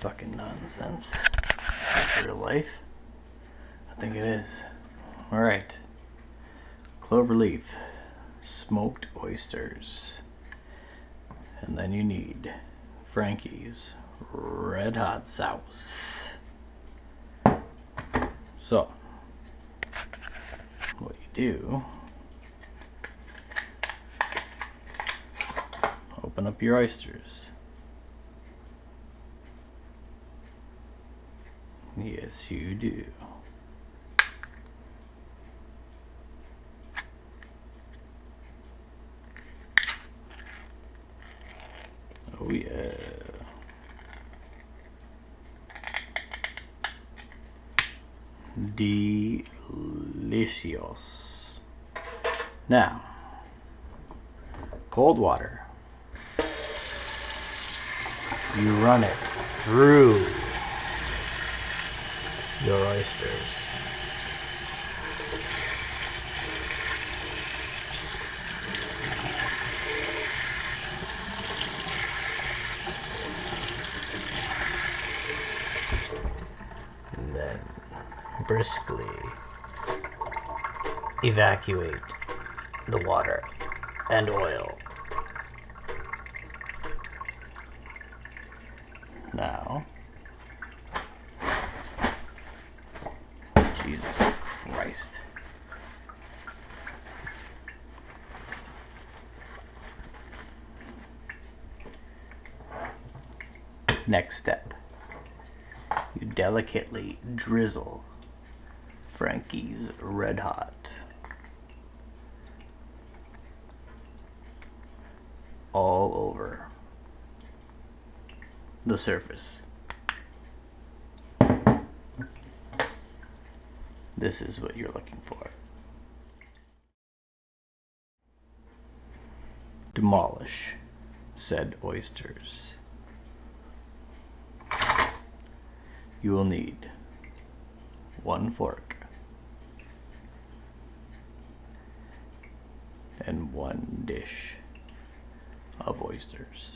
fucking nonsense. That's real life. I think it is. Alright. Cloverleaf. Smoked oysters. And then you need Frankie's Red Hot Sauce. So, what you do, open up your oysters. Yes, you do. Oh yeah. Delicious. Now, cold water. You run it through your oysters. And then briskly evacuate the water and oil. Now, Jesus Christ. Next step, you delicately drizzle Frankie's Red Hot all over the surface. This is what you're looking for. Demolish said oysters. You will need 1 fork and 1 dish of oysters.